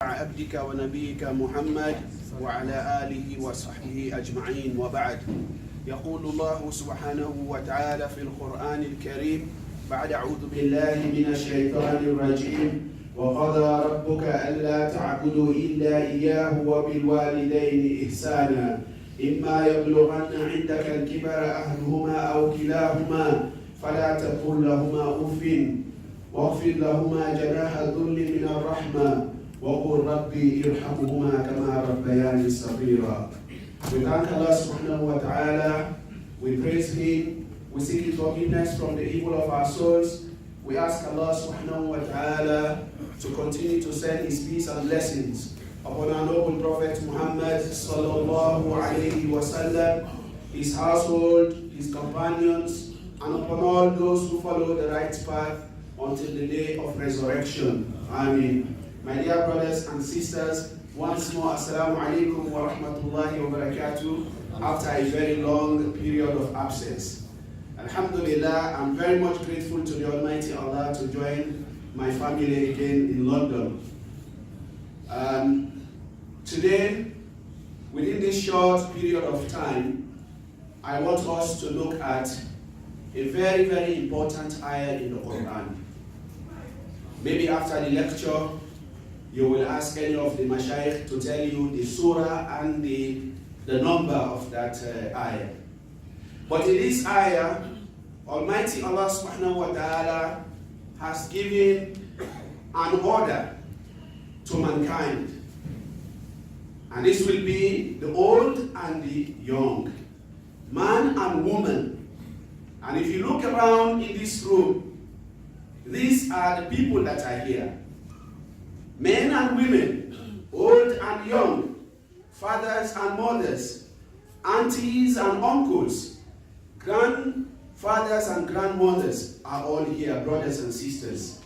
عبدك ونبيك محمد وعلى آله وصحبه أجمعين وبعد. يقول الله سبحانه وتعالى في القرآن الكريم بعد أعوذ بالله من الشيطان الرجيم وقضى ربك ألا تعبدوا إلا إياه وبالوالدين إحسانا إما يبلغن عندك الكبر أحدهما أو كلاهما فلا تقل لهما أف واغفر لهما جناح الذل من الرحمة وقل ربي ارحمهما كما ربياني صغيرا. We thank Allah subhanahu wa ta'ala, we praise Him, we seek His forgiveness from the evil of our souls. We ask Allah subhanahu wa ta'ala to continue to send His peace and blessings upon our noble Prophet Muhammad sallallahu alayhi wa sallam, his household, his companions, and upon all those who follow the right path until the day of resurrection. Ameen. My dear brothers and sisters, once more, Assalamu alaikum wa rahmatullahi wa barakatuh, after a very long period of absence. Alhamdulillah, I'm very much grateful to the Almighty Allah to join my family again in London. Today, within this short period of time, I want us to look at a very, very important ayah in the Quran. Maybe after the lecture, you will ask any of the mashayikh to tell you the surah and the number of that ayah. But in this ayah, Almighty Allah subhanahu wa ta'ala has given an order to mankind. And this will be the old and the young, man and woman. And if you look around in this room, these are the people that are here. Men and women, old and young, fathers and mothers, aunties and uncles, grandfathers and grandmothers are all here, brothers and sisters.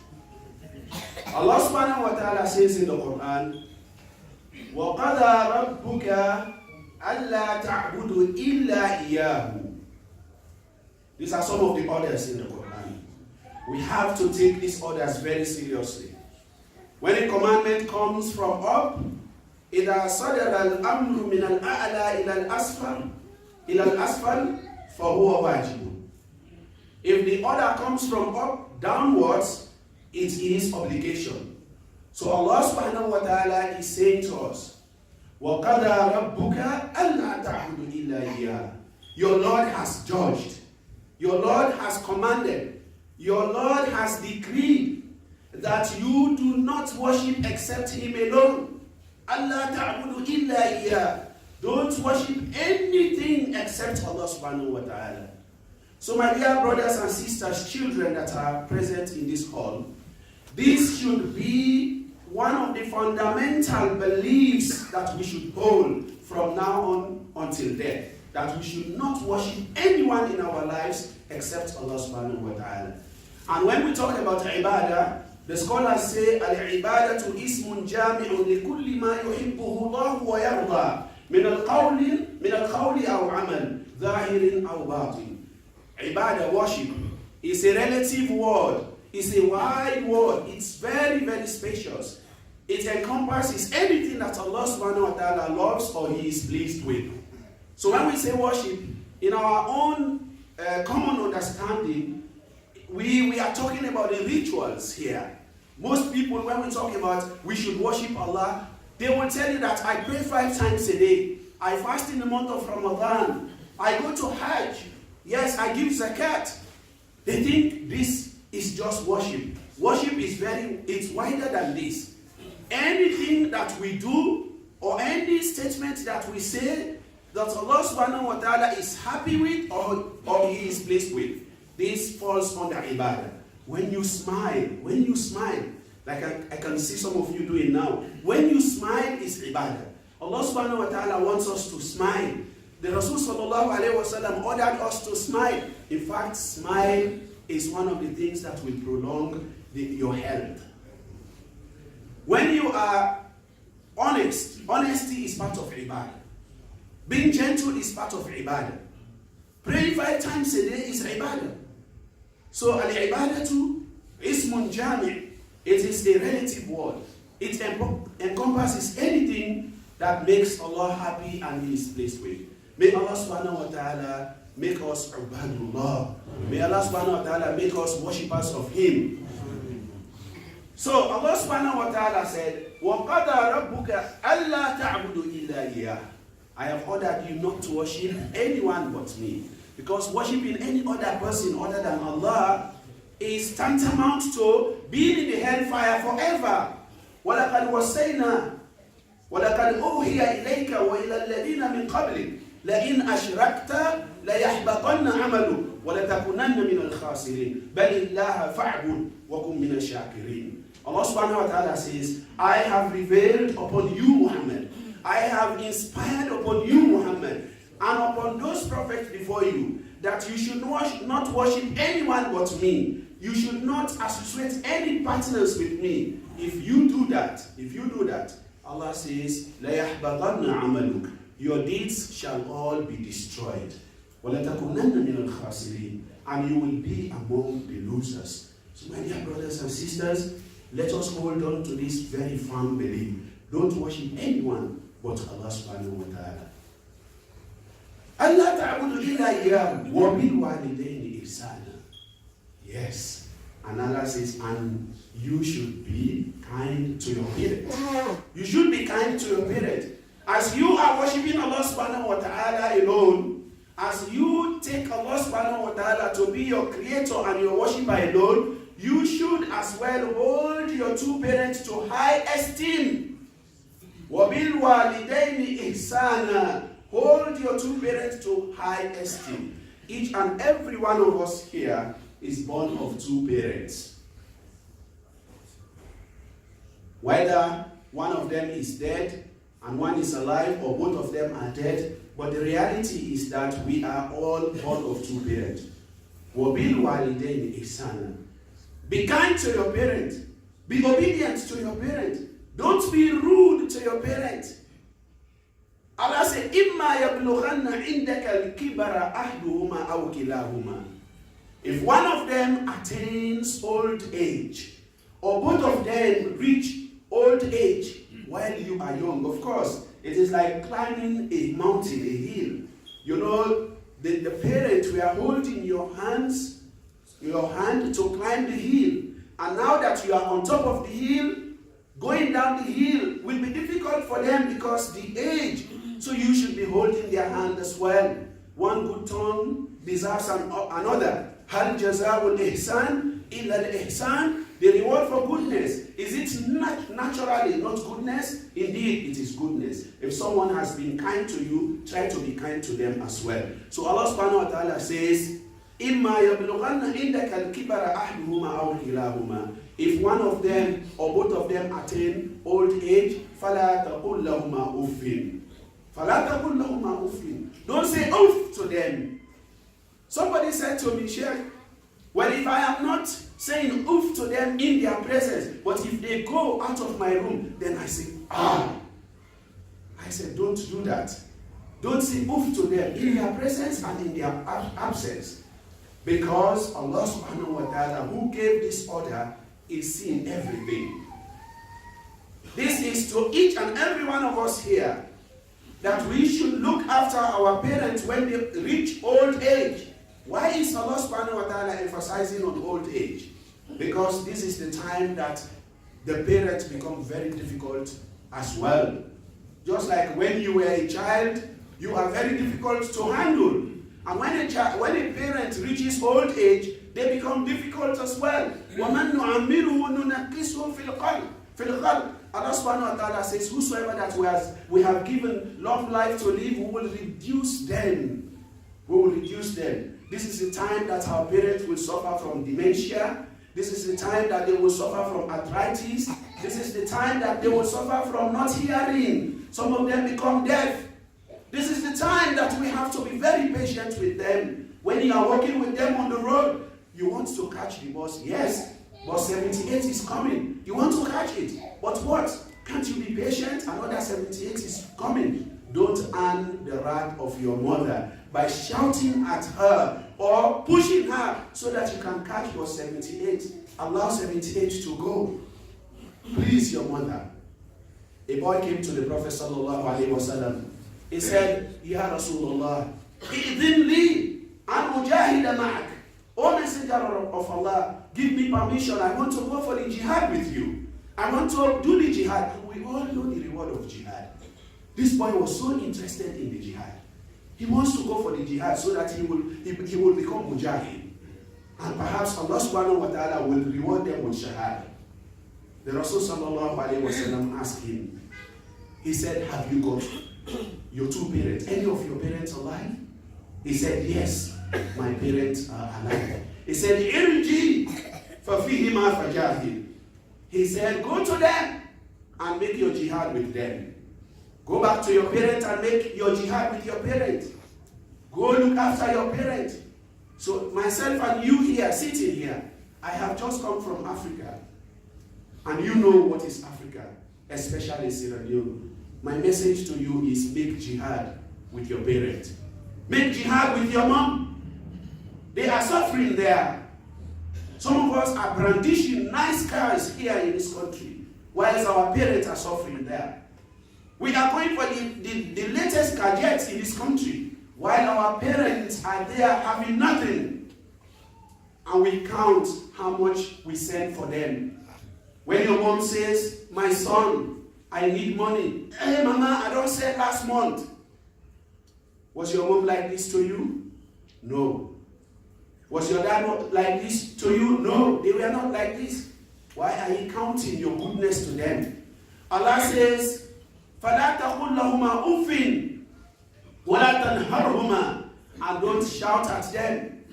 Allah subhanahu wa ta'ala says in the Quran, وَقَضَى رَبُّكَ أَلَّا تَعْبُدُوا إِلَّا إِيَّاهُ. These are some of the orders in the Quran. We have to take these orders very seriously. When a commandment comes from up, إِذَا صَدَرَ الْأَمْرُ مِنَ الْأَعْلَى إِلَى الْأَسْفَلِ فَهُوَ وَاجِبٌ. If the order comes from up downwards, it is obligation. So Allah subhanahu wa ta'ala is saying to us, وَقَضَى رَبُّكَ أَلَّا تَعْبُدُوا إِلَّا إِيَّاهُ. Your Lord has judged. Your Lord has commanded. Your Lord has decreed that you do not worship except Him alone. Allah ta'budu illa iyyah. Don't worship anything except Allah subhanahu wa ta'ala. So my dear brothers and sisters, children that are present in this hall, this should be one of the fundamental beliefs that we should hold from now on until death. That we should not worship anyone in our lives except Allah subhanahu wa ta'ala. And when we talk about ibadah, the scholars say, al-ibadatu ismun jami'un li kulli ma yuhibbuhu Allah wa yarda min al-qawli aw amal zahirin aw batin. Ibadah, worship, is a relative word. It's a wide word. It's very, very spacious. It encompasses anything that Allah subhanahu wa ta'ala loves or He is pleased with. So when we say worship, in our own common understanding, we are talking about the rituals here. Most people, when we talk about we should worship Allah, they will tell you that I pray 5 times a day. I fast in the month of Ramadan. I go to Hajj. Yes, I give zakat. They think this is just worship. Worship is it's wider than this. Anything that we do or any statement that we say that Allah subhanahu wa ta'ala is happy with or He is pleased with, this falls under ibadah. When you smile, like I can see some of you doing now, when you smile is ibadah. Allah subhanahu wa ta'ala wants us to smile. The Rasul sallallahu alayhi wa sallam ordered us to smile. In fact, smile is one of the things that will prolong your health. When you are honest, honesty is part of ibadah. Being gentle is part of ibadah. Praying 5 times a day is ibadah. So al-ibadatu ismun jami'. It is a relative word. It encompasses anything that makes Allah happy and He is pleased with. May Allah subhanahu wa ta'ala make us ibadullah. May Allah subhanahu wa ta'ala make us worshippers of Him. So Allah subhanahu wa ta'ala said, وَقَضَى رَبُّكَ أَلَّا تَعْبُدُوا إِلَّا إِيَّاهُ. I have ordered you not to worship anyone but me. Because worshiping any other person other than Allah is tantamount to being in the hellfire forever. وَلَقَدْ وَصَّيْنَا وَلَقَدْ أُوحِيَ إِلَيْكَ وَإِلَى الَّذِينَ مِنْ قَبْلِكَ لَإِنْ أَشْرَكْتَ لَيَحْبَطَنَّ عَمَلُكَ وَلَتَكُونَنَّ مِنَ الْخَاسِرِينَ بَلِ اللَّهَ فَاعْبُدْ وَكُنْ مِنَ الشَّاكِرِينَ. Allah subhanahu wa ta'ala says, I have revealed upon you, Muhammad. I have inspired upon you, Muhammad, and upon those prophets before you, that you should not worship anyone but me. You should not associate any partners with me. If you do that, Allah says, لَيَحْبَطَنَّ عَمَلُكَ. Your deeds shall all be destroyed. وَلَتَكُونَنَّ مِنَ الْخَاسِرِينَ. And you will be among the losers. So my dear brothers and sisters, let us hold on to this very firm belief. Don't worship anyone but Allah subhanahu wa ta'ala. Allah ta'budu illa iyyah wa bil walidayni ihsana. Yes. And Allah says, and you should be kind to your parents. You should be kind to your parents. As you are worshiping Allah subhanahu wa ta'ala alone, as you take Allah subhanahu wa ta'ala to be your creator and your worshiper alone, you should as well hold your two parents to high esteem. وَبِالْوَالِدَيْنِ إِحْسَانًا. Hold your two parents to high esteem. Each and every one of us here is born of two parents. Whether one of them is dead and one is alive, or both of them are dead, but the reality is that we are all born of two parents. وَبِالْوَالِدَيْنِ إِحْسَانًا. Be kind to your parents. Be obedient to your parents. Don't be rude to your parents. Allah said, إِمَّا يَبْلُغَنَّ عِنْدَكَ الْكِبَرَ أَحْدُهُمَا أَوْ كِلَاهُمَا. If one of them attains old age, or both of them reach old age while you are young, of course, it is like climbing a mountain, a hill. You know, the parent, we are holding your hand to climb the hill. And now that you are on top of the hill, going down the hill will be difficult for them because the age. So you should be holding their hand as well. One good turn deserves another. Hal jazaa'ul ihsan illa al-ihsan. The reward for goodness, is it naturally not goodness? Indeed, it is goodness. If someone has been kind to you, try to be kind to them as well. So Allah subhanahu wa ta'ala says, إِمَّا يَبْلُغَنَّ عِنْدَكَ الْكِبَرَ أَحْدُهُمَا أَوْ كِلَاهُمَا. If one of them or both of them attain old age, فَلَا تَقُلْ لَهُمَا أُفٍّ. فَلَا تَقُلْ لَهُمَا أُفٍّ. Don't say oof to them. Somebody said to me, Sheikh, well, if I am not saying oof to them in their presence, but if they go out of my room, then I say, ah. I said, don't do that. Don't say oof to them in their presence and in their absence. Because Allah subhanahu wa ta'ala, who gave this order, is seeing everything. This is to each and every one of us here, that we should look after our parents when they reach old age. Why is Allah subhanahu wa ta'ala emphasizing on old age? Because this is the time that the parents become very difficult as well. Just like when you were a child, you are very difficult to handle. And when a parent reaches old age, they become difficult as well. وَمَنْ نُعَمِّرُهُ نُنَقِّسُهُ فِي الْخَلْقِ. Allah subhanahu wa ta'ala says, whosoever that we have given long life to live, we will reduce them. We will reduce them. This is the time that our parents will suffer from dementia. This is the time that they will suffer from arthritis. This is the time that they will suffer from not hearing. Some of them become deaf. This is the time that we have to be very patient with them. When you are walking with them on the road, you want to catch the bus. Yes, bus 78 is coming. You want to catch it. But what? Can't you be patient? Another 78 is coming. Don't earn the wrath of your mother by shouting at her or pushing her so that you can catch bus 78. Allow 78 to go. Please your mother. A boy came to the Prophet sallallahu alaihi wasallam. He said, Ya Rasulullah, إِذِنْ لِي أَنْ أُجَاهِدَ مَعَكَ. O Messenger of Allah, give me permission. I want to go for the jihad with you. I want to do the jihad. And we all know the reward of jihad. This boy was so interested in the jihad. He wants to go for the jihad so that he will become mujahid. And perhaps Allah subhanahu wa ta'ala will reward them with shahada. The Rasul sallallahu alayhi wa sallam asked him, he said, have you got your two parents? Any of your parents alive? He said, yes, my parents are alive. He said, irji fafihima fajahid. He said, go to them and make your jihad with them. Go back to your parents and make your jihad with your parents. Go look after your parents. So myself and you here, sitting here, I have just come from Africa. And you know what is Africa, especially Sierra Leone. My message to you is make jihad with your parents. Make jihad with your mom. They are suffering there. Some of us are brandishing nice cars here in this country, whilst our parents are suffering there. We are going for the latest gadgets in this country, while our parents are there having nothing. And we count how much we send for them. When your mom says, my son, I need money. Hey mama, I don't send last month. Was your mom like this to you? No. Was your dad like this to you? No, they were not like this. Why are you counting your goodness to them? Allah says, فَلَا تَقُلْ لَهُمَا أُفٍّ وَلَا تَنْهَرْهُمَا. And don't shout at them.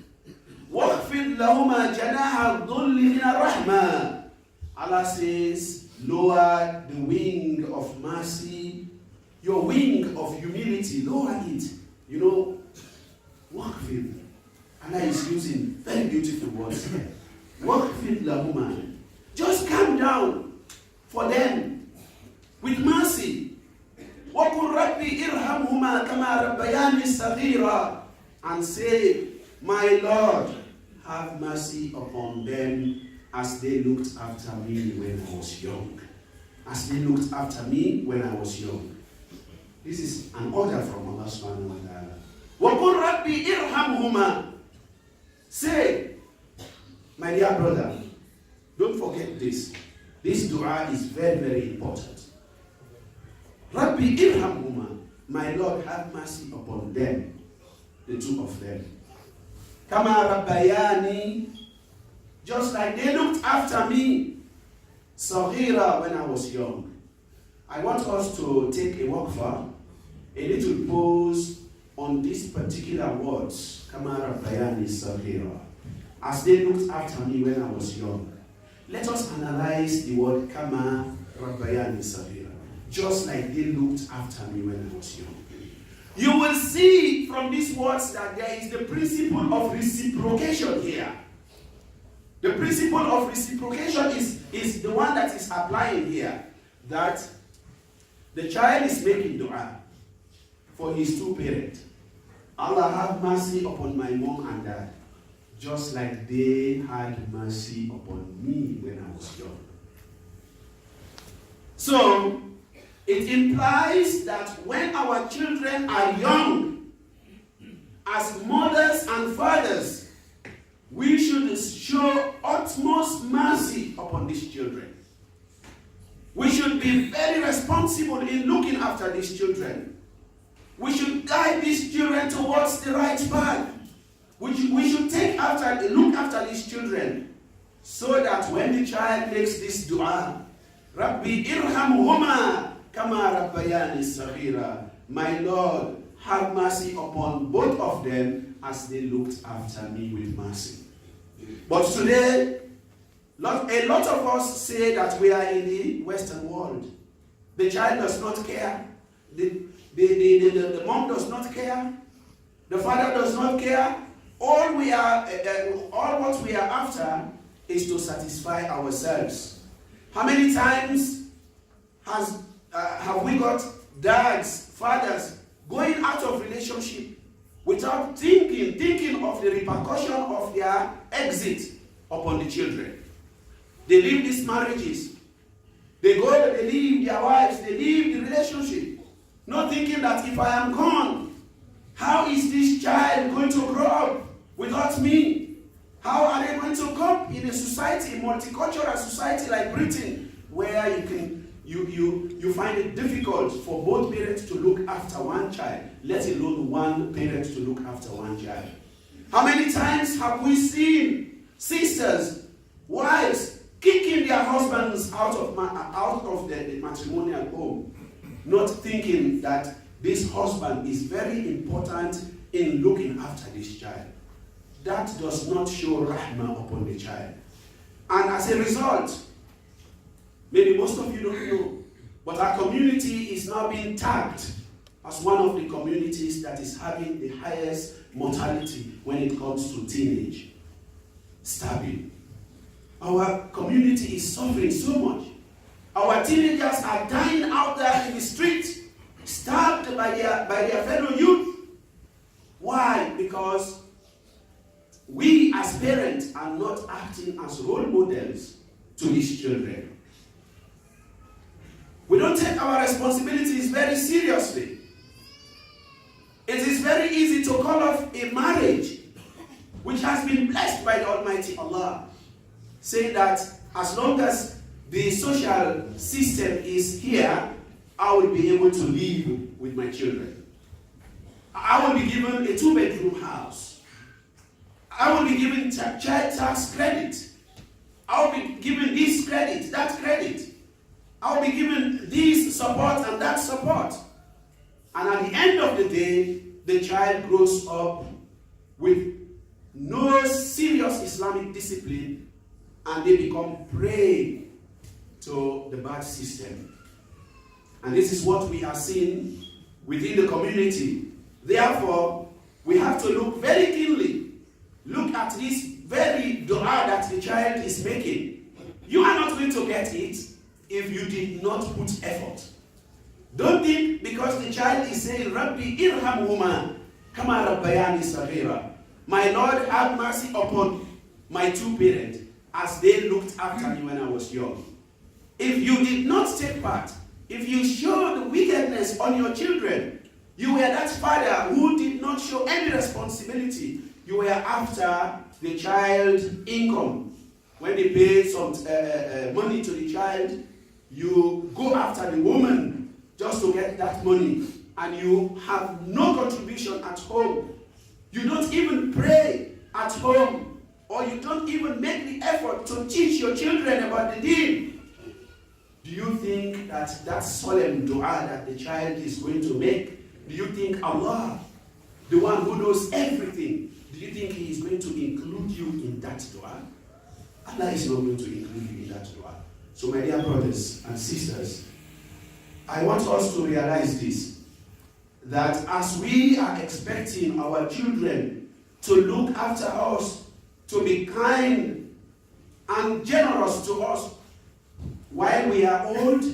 وَاخْفِضْ لَهُمَا جَنَاحَ الظُّلِّ مِنَ الرَّحْمَةِ. Allah says, lower the wing of mercy, your wing of humility, lower it. You know, waqfid. Allah is using very beautiful words here. Waqfid lahuma. Just calm down for them with mercy. وَقُلْ رَبِّ إِرْحَمْهُمَا كَمَا رَبَّيَانِي صَغِيرًا. And say, my Lord, have mercy upon them as they looked after me when I was young. As they looked after me when I was young. This is an order from Allah subhanahu wa ta'ala. وَقُلْ رَبِّ إِرْحَمْهُمَا. Say, my dear brother, don't forget this. This dua is very, very important. Rabbi irhamhuma. My Lord, have mercy upon them, the two of them. Kama rabbayani. Just like they looked after me, saghira, when I was young. I want us to take a waqfa, a little pause on these particular words. Kama rabbayani saghira. As they looked after me when I was young. Let us analyze the word kama rabbayani saghira. Just like they looked after me when I was young. You will see from these words that there is the principle of reciprocation here. The principle of reciprocation is the one that is applying here. That the child is making dua for his two parents. Allah have mercy upon my mom and dad, just like they had mercy upon me when I was young. So, it implies that when our children are young, as mothers and fathers, we should show utmost mercy upon these children. We should be very responsible in looking after these children. We should guide these children towards the right path. We should look after these children, so that when the child makes this dua, Rabbi irhamhuma kama rabbayani saghira. My Lord, have mercy upon both of them as they looked after me with mercy. But today, a lot of us say that we are in the Western world. The child does not care. The mom does not care. The father does not care. All what we are after is to satisfy ourselves. How many times have we got dads, fathers going out of relationship without thinking of the repercussion of their exit upon the children? They leave these marriages. They go, they leave their wives, they leave the relationship, not thinking that if I am gone, how is this child going to grow up without me? How are they going to cope in a society, a multicultural society like Britain, where you find it difficult for both parents to look after one child, let alone one parent to look after one child? How many times have we seen sisters, wives, kicking their husbands out of the matrimonial home, not thinking that this husband is very important in looking after this child? That does not show Rahman upon the child. And as a result, maybe most of you don't know, but our community is now being tagged as one of the communities that is having the highest mortality when it comes to teenage stabbing. Our community is suffering so much. Our teenagers are dying out there in the street, stabbed by their fellow youth. Why? Because we as parents are not acting as role models to these children. We don't take our responsibilities very seriously. It is very easy to call off a marriage which has been blessed by the Almighty Allah, saying that as long as the social system is here, I will be able to live with my children. I will be given a 2-bedroom house. I will be given child tax credit. I will be given this credit, that credit. I will be given this support and that support. And at the end of the day, the child grows up with no serious Islamic discipline, and they become prey to the bad system. And this is what we are seeing within the community. Therefore, we have to look very keenly. Look at this very dua that the child is making. You are not going to get it if you did not put effort. Don't think because the child is saying, Rabbi irhamhuma kama rabbayani saghira. My Lord, have mercy upon my 2 parents as they looked after me when I was young. If you did not take part, if you showed wickedness on your children, you were that father who did not show any responsibility. You were after the child's income. When they pay some money to the child, you go after the woman just to get that money, and you have no contribution at home. You don't even pray at home, or you don't even make the effort to teach your children about the deen. Do you think that that solemn dua that the child is going to make, do you think Allah, the one who knows everything, do you think He is going to include you in that dua? Allah is not going to include you in that dua. So my dear brothers and sisters, I want us to realize this, that as we are expecting our children to look after us, to be kind and generous to us while we are old,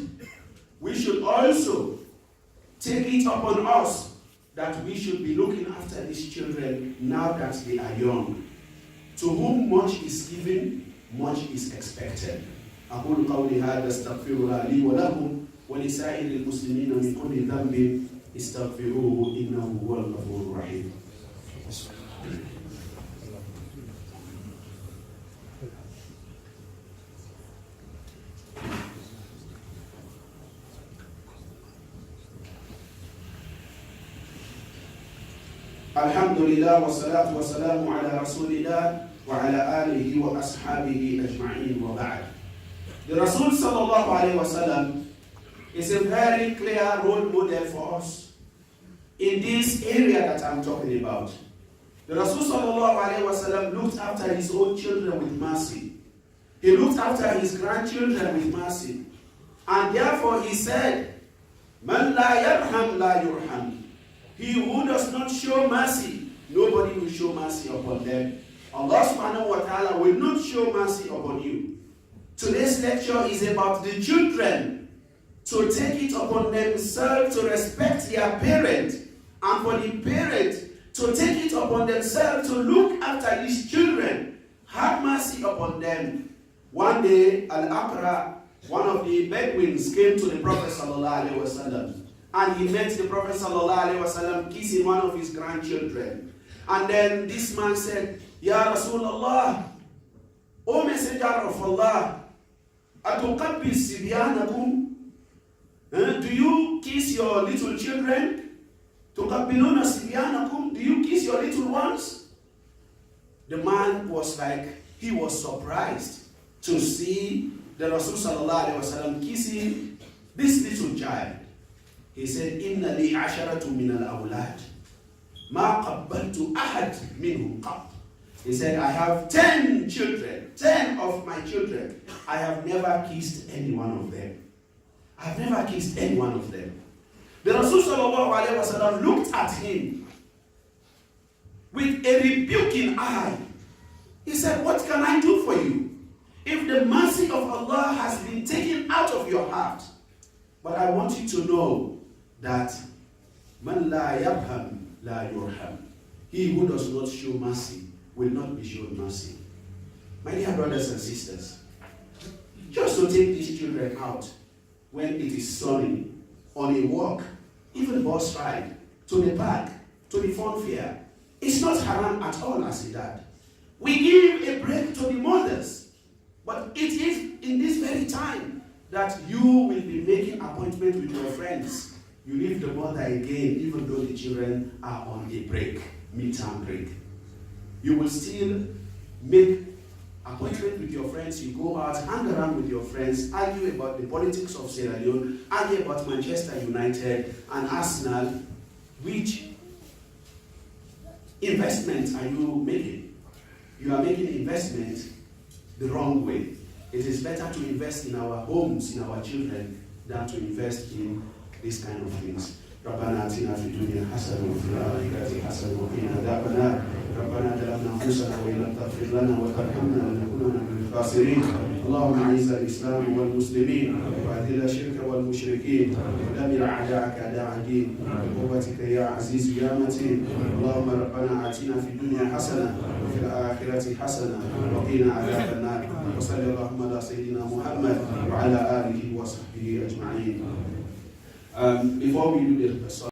we should also take it upon us that we should be looking after these children now that they are young. To whom much is given, much is expected. أقول قولي هذا استغفر الله لي ولكم ولسائر المسلمين من كل ذنب استغفروه إنه هو الغفور الرحيم. الحمد لله والصلاة والسلام على رسول الله وعلى آله وأصحابه أجمعين وبعد. The Rasul sallallahu alayhi wa sallam is a very clear role model for us in this area that I'm talking about. The Rasul sallallahu alayhi wa sallam looked after his own children with mercy. He looked after his grandchildren with mercy. And therefore he said, Man la yarham la yurham. He who does not show mercy, nobody will show mercy upon them. Allah subhanahu wa ta'ala will not show mercy upon you. Today's lecture is about the children to take it upon themselves to respect their parents, and for the parents to take it upon themselves to look after these children, have mercy upon them. One day, Al-Aqra, one of the Bedouins came to the Prophet sallallahu alaihi wasallam, and he met the Prophet sallallahu alaihi wasallam kissing one of his grandchildren. And then this man said, Ya Rasulullah, O Messenger of Allah, Atuqabbi sibyanakum? Do you kiss your little children? Tuqabbiluna sibyanakum? Do you kiss your little ones? The man was like, he was surprised to see the Rasul sallallahu alaihi wasallam kissing this little child. He said, Inna li asharatu min al-awlad. Ma qabbaltu ahad minhum qab. He said, I have 10 children, 10 of my children. I have never kissed any one of them. I have never kissed any one of them. The Rasul sallallahu alaihi wasallam looked at him with a rebuking eye. He said, what can I do for you? If the mercy of Allah has been taken out of your heart. But I want you to know that man la yabham la yurham. He who does not show mercy will not be shown mercy. My dear brothers and sisters, just to take these children out when it is sunny, on a walk, even bus ride, to the park, to the fun fair, it's not haram at all as a dad. We give a break to the mothers, but it is in this very time that you will be making appointment with your friends. You leave the mother again, even though the children are on a break, midterm break. You will still make appointment with your friends. You go out, hang around with your friends, argue about the politics of Sierra Leone, argue about Manchester United and Arsenal. Which investment are you making? You are making investment the wrong way. It is better to invest in our homes, in our children, than to invest in these kind of things. ربنا آتنا في الدنيا حسنة وفي الآخرة حسنة وقنا عذاب النار ربنا ظلمنا أنفسنا وإن لم تغفر لنا وترحمنا لنكونن من الخاسرين اللهم أعز الإسلام والمسلمين وأذل الشرك والمشركين ودمر أعداءك أعداء الدين بقوتك يا عزيز يا متين اللهم ربنا آتنا في الدنيا حسنة وفي الآخرة حسنة وقنا عذاب النار وصلى اللهم على سيدنا محمد وعلى آله وصحبه أجمعين. Before we do the